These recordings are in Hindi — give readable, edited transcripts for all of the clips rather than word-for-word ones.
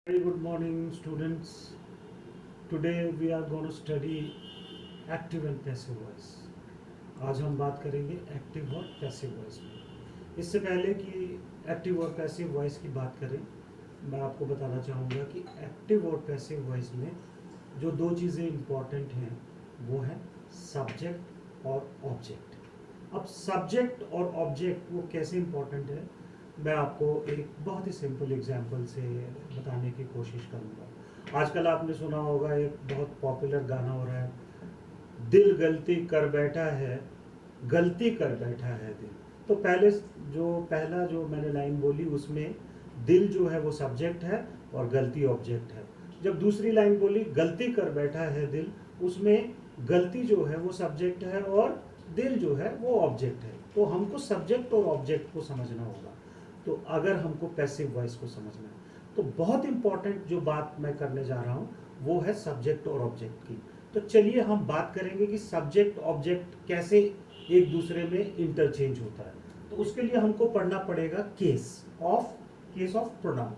Very good morning, students. Today we are going to study active and passive voice. आज हम बात करेंगे एक्टिव और पैसिव वॉइस में। इससे पहले कि एक्टिव और पैसिव वॉइस की बात करें, मैं आपको बताना चाहूँगा कि एक्टिव और पैसिव वॉइस में जो दो चीज़ें इम्पॉर्टेंट हैं वो है सब्जेक्ट और ऑब्जेक्ट। अब सब्जेक्ट और ऑब्जेक्ट वो कैसे इम्पॉर्टेंट है, मैं आपको एक बहुत ही सिंपल एग्जांपल से बताने की कोशिश करूँगा। आजकल आपने सुना होगा, एक बहुत पॉपुलर गाना हो रहा है, दिल गलती कर बैठा है, गलती कर बैठा है दिल। तो पहला जो मैंने लाइन बोली उसमें दिल जो है वो सब्जेक्ट है और गलती ऑब्जेक्ट है। जब दूसरी लाइन बोली गलती कर बैठा है दिल, उसमें गलती जो है वो सब्जेक्ट है और दिल जो है वो ऑब्जेक्ट है। तो हमको सब्जेक्ट और ऑब्जेक्ट को समझना होगा। तो अगर हमको पैसिव वॉइस को समझना है तो बहुत इंपॉर्टेंट जो बात मैं करने जा रहा हूँ वो है सब्जेक्ट और ऑब्जेक्ट की। तो चलिए हम बात करेंगे कि सब्जेक्ट ऑब्जेक्ट कैसे एक दूसरे में इंटरचेंज होता है। तो उसके लिए हमको पढ़ना पड़ेगा केस ऑफ प्रोनाउन।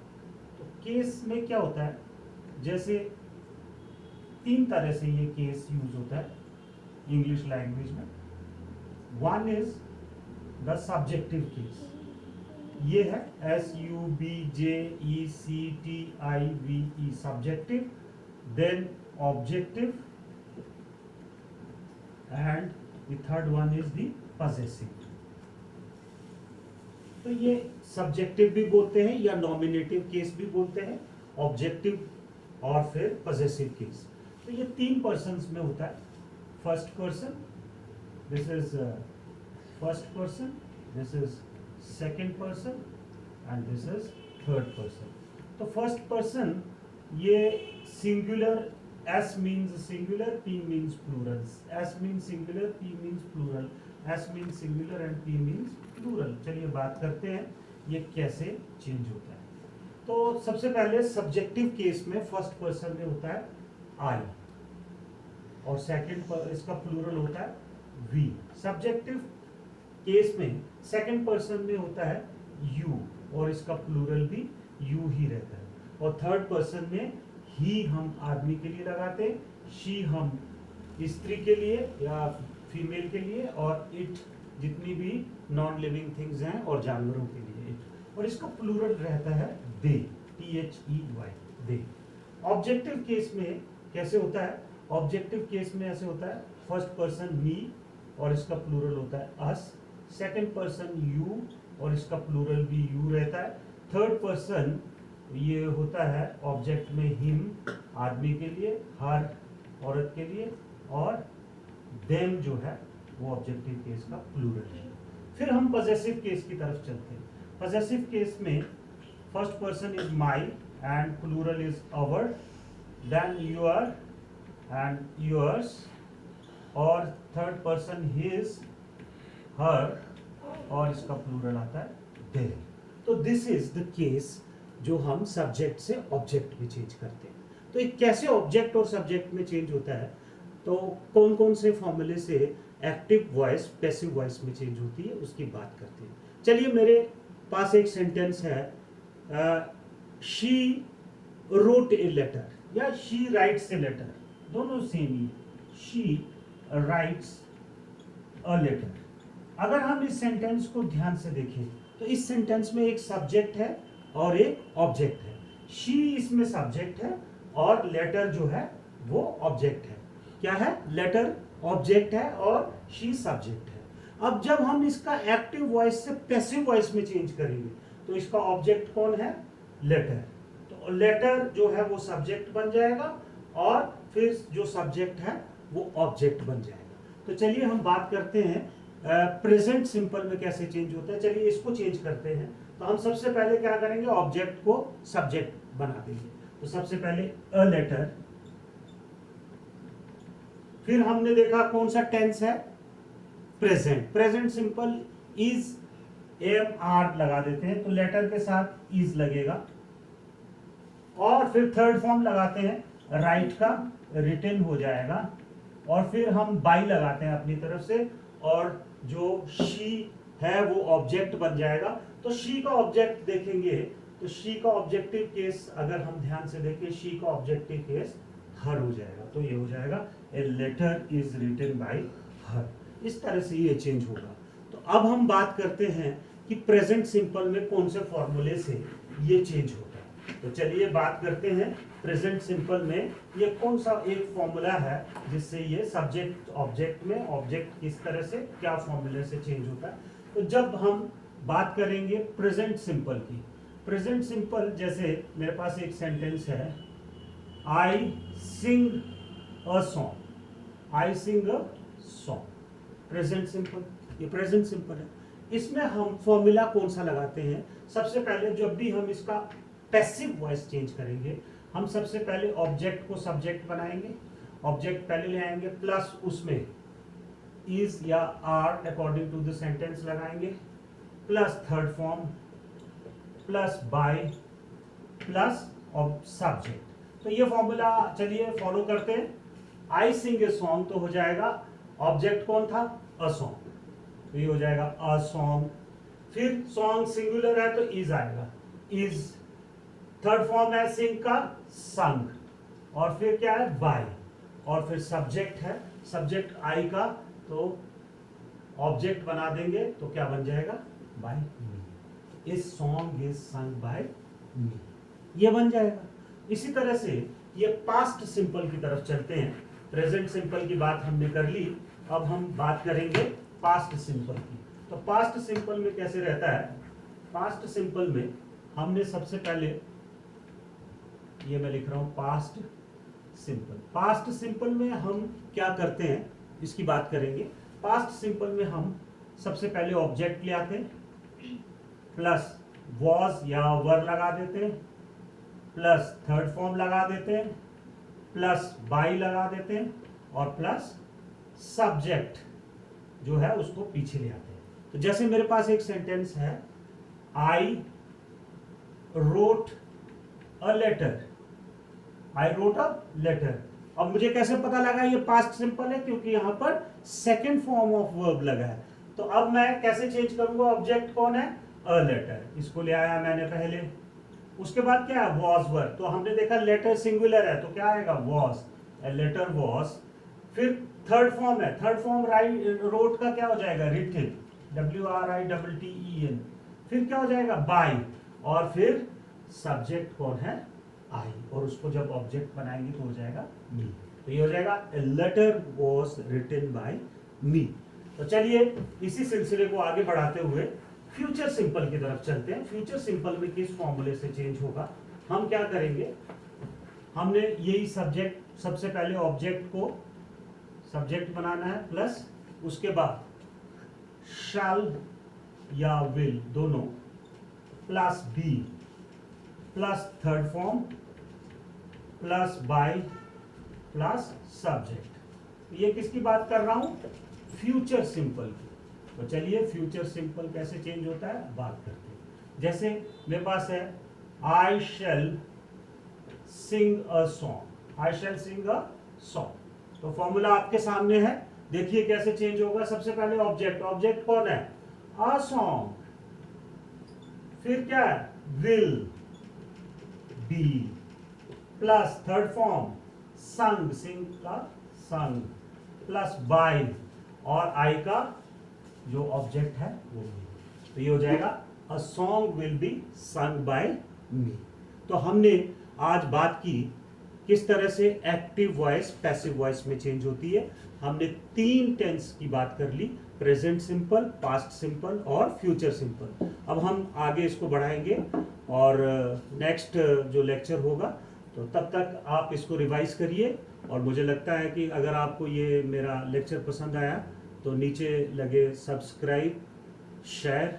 तो केस में क्या होता है, जैसे तीन तरह से ये केस यूज होता है इंग्लिश लैंग्वेज में। One is the subjective case, ये है SUBJECTIVE subjective, then objective and the third one is the possessive. तो ये सब्जेक्टिव भी बोलते हैं या नॉमिनेटिव केस भी बोलते हैं, ऑब्जेक्टिव और फिर पजेसिव केस। तो ये तीन पर्सन्स में होता है। First person, this is first person, this is second person and this is third person. तो फर्स्ट पर्सन ये singular, S means singular, P means plural, S means singular, P means plural, S means singular and P means plural। चलिए बात करते हैं ये कैसे चेंज होता है। तो सबसे पहले सब्जेक्टिव केस में फर्स्ट पर्सन में होता है I और सेकेंड पर इसका प्लूरल होता है V। सब्जेक्टिव केस में सेकंड पर्सन में होता है यू और इसका प्लूरल भी यू ही रहता है। और थर्ड पर्सन में ही हम आदमी के लिए लगाते हैं, शी हम स्त्री के लिए या फीमेल के लिए, और इट जितनी भी नॉन लिविंग थिंग्स हैं और जानवरों के लिए इट। और इसका प्लूरल रहता है दे, THEY, दे। ऑब्जेक्टिव केस में कैसे होता है, ऑब्जेक्टिव केस में ऐसे होता है फर्स्ट पर्सन मी और इसका प्लूरल होता है अस, सेकंड पर्सन यू और इसका प्लूरल भी यू रहता है, थर्ड पर्सन ये होता है ऑब्जेक्ट में हिम आदमी के लिए, हर औरत के लिए, और देम जो है वो ऑब्जेक्टिव केस का प्लूरल है। फिर हम पजेसिव केस की तरफ चलते हैं। पजेसिव केस में first person is my and plural is our, then your and yours, और थर्ड पर्सन हिज, हर, और इसका प्लूरल आता है देयर। तो दिस इज द केस जो हम सब्जेक्ट से ऑब्जेक्ट में चेंज करते हैं। तो ये कैसे ऑब्जेक्ट और सब्जेक्ट में चेंज होता है, तो कौन कौन से फॉर्मूले से एक्टिव वॉइस पैसिव वॉइस में चेंज होती है उसकी बात करते हैं। चलिए मेरे पास एक सेंटेंस है, शी रोट ए लेटर या शी राइट्स ए लेटर, दोनों सेम ही। She writes a letter. अगर हम इस सेंटेंस को ध्यान से देखें तो इस सेंटेंस में एक सब्जेक्ट है और एक ऑब्जेक्ट है। शी इसमें सब्जेक्ट है और लेटर जो है वो ऑब्जेक्ट है। क्या है, लेटर ऑब्जेक्ट है और शी सब्जेक्ट है। अब जब हम इसका एक्टिव वॉइस से पैसिव वॉइस में चेंज करेंगे तो इसका ऑब्जेक्ट कौन है, लेटर। तो लेटर जो है वो सब्जेक्ट बन जाएगा और फिर जो सब्जेक्ट है वो ऑब्जेक्ट बन जाएगा। तो चलिए हम बात करते हैं प्रेजेंट सिंपल में कैसे चेंज होता है। चलिए इसको चेंज करते हैं। तो हम सबसे पहले क्या करेंगे, ऑब्जेक्ट को सब्जेक्ट बना देंगे। तो सबसे पहले अ लेटर, फिर हमने देखा कौन सा टेंस है, present. Present simple is, AR लगा देते हैं तो लेटर के साथ इज लगेगा। और फिर थर्ड फॉर्म लगाते हैं, राइट का रिटन हो जाएगा, और फिर हम बाई लगाते हैं अपनी तरफ से, और जो शी है वो ऑब्जेक्ट बन जाएगा। तो शी का ऑब्जेक्ट देखेंगे तो शी का ऑब्जेक्टिव केस अगर हम ध्यान से देखें, शी का ऑब्जेक्टिव केस हर हो जाएगा, तो ये हो जाएगा a letter is written by her. इस तरह से ये चेंज होगा। तो अब हम बात करते हैं कि प्रेजेंट सिंपल में कौन से फॉर्मूले से ये चेंज होता है। तो चलिए बात करते हैं प्रेजेंट सिंपल में ये कौन सा एक फॉर्मूला है जिससे ये सब्जेक्ट ऑब्जेक्ट में ऑब्जेक्ट किस तरह से क्या फॉर्मूले से चेंज होता है। तो जब हम बात करेंगे प्रेजेंट सिंपल की, प्रेजेंट सिंपल जैसे मेरे पास एक सेंटेंस है, I sing a song, I sing a song, present simple, ये प्रेजेंट सिंपल है। इसमें हम फॉर्मूला कौन सा लगाते हैं, सबसे पहले जब भी हम इसका पैसिव वॉइस चेंज करेंगे, हम सबसे पहले ऑब्जेक्ट को सब्जेक्ट बनाएंगे, ऑब्जेक्ट पहले ले आएंगे, प्लस उसमें इज या are according to the sentence लगाएंगे, plus third form, plus by, plus subject. तो ये फॉर्मूला चलिए फॉलो करते हैं। आई सिंग ए सॉन्ग तो हो जाएगा, ऑब्जेक्ट कौन था, अ सॉन्ग, तो ये हो जाएगा अ सॉन्ग। फिर सॉन्ग सिंगुलर है तो इज आएगा, इज। थर्ड फॉर्म है सिंग का, संग, और फिर क्या है, बाय, और फिर सब्जेक्ट है, सब्जेक्ट आई का, तो ऑब्जेक्ट बना देंगे तो क्या बन जाएगा, बाय मी, इस सॉन्ग इज संग बाय मी, ये बन जाएगा। इसी तरह से ये पास्ट सिंपल की तरफ चलते हैं। प्रेजेंट सिंपल की बात हमने कर ली, अब हम बात करेंगे पास्ट सिंपल की। तो पास्ट सिंपल में कैसे रहता है, पास्ट सिंपल में हमने सबसे पहले, ये मैं लिख रहा हूं पास्ट सिंपल, पास्ट सिंपल में हम क्या करते हैं इसकी बात करेंगे। पास्ट सिंपल में हम सबसे पहले ऑब्जेक्ट ले आते हैं, प्लस वॉज या वर लगा देते हैं, प्लस थर्ड फॉर्म लगा देते हैं, प्लस बाई लगा देते हैं, और प्लस सब्जेक्ट जो है उसको पीछे ले आते हैं। तो जैसे मेरे पास एक सेंटेंस है, I wrote a letter, I wrote a letter. अब मुझे कैसे पता लगा ये पास्ट सिंपल है, क्योंकि यहां पर सेकंड फॉर्म ऑफ वर्ब लगा है। तो अब मैं कैसे चेंज करूंगा, ऑब्जेक्ट कौन है, अ लेटर, इसको ले आया मैंने पहले। उसके बाद क्या है, वॉज वर, तो हमने देखा लेटर सिंगुलर है तो क्या आएगा, वॉज, ए लेटर वॉज। फिर थर्ड फॉर्म है, थर्ड फॉर्म राइट रोट का क्या हो जाएगा, रिटन, WRITTEN। फिर क्या हो जाएगा, बाय, और फिर सब्जेक्ट कौन है, आई, और उसको जब ऑब्जेक्ट बनाएंगे तो हो जाएगा मी। तो ये हो जाएगा a letter was written by me. तो चलिए इसी सिलसिले को आगे बढ़ाते हुए फ्यूचर सिंपल की तरफ चलते हैं। फ्यूचर सिंपल में किस फॉर्मूले से चेंज होगा, हम क्या करेंगे, हमने यही सब्जेक्ट, सबसे पहले ऑब्जेक्ट को सब्जेक्ट बनाना है, प्लस उसके बाद शैल या विल दोनों, plus be, plus third form, plus by, plus subject. ये किसकी बात कर रहा हूं, फ्यूचर सिंपल की। तो चलिए फ्यूचर सिंपल कैसे चेंज होता है बात करते हैं। जैसे मेरे पास है, I shall sing a song, I shall sing a song. तो फॉर्मूला आपके सामने है, देखिए कैसे चेंज होगा। सबसे पहले ऑब्जेक्ट, ऑब्जेक्ट कौन है, अ सॉन्ग, फिर क्या है, will be, plus third form संग, सिंग का संग, प्लस बाय, और आई का जो ऑब्जेक्ट है वो भी। तो ये हो जाएगा a song will be sung by me. तो हमने आज बात की किस तरह से एक्टिव वॉइस पैसिव वॉइस में चेंज होती है। हमने 3 टेंस की बात कर ली, प्रेजेंट सिंपल, पास्ट सिंपल और फ्यूचर सिंपल। अब हम आगे इसको बढ़ाएंगे और नेक्स्ट जो लेक्चर होगा, तो तब तक आप इसको रिवाइज करिए। और मुझे लगता है कि अगर आपको ये मेरा लेक्चर पसंद आया तो नीचे लगे सब्सक्राइब, शेयर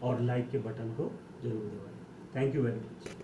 और लाइक के बटन को जरूर दबाएं। Thank you very much.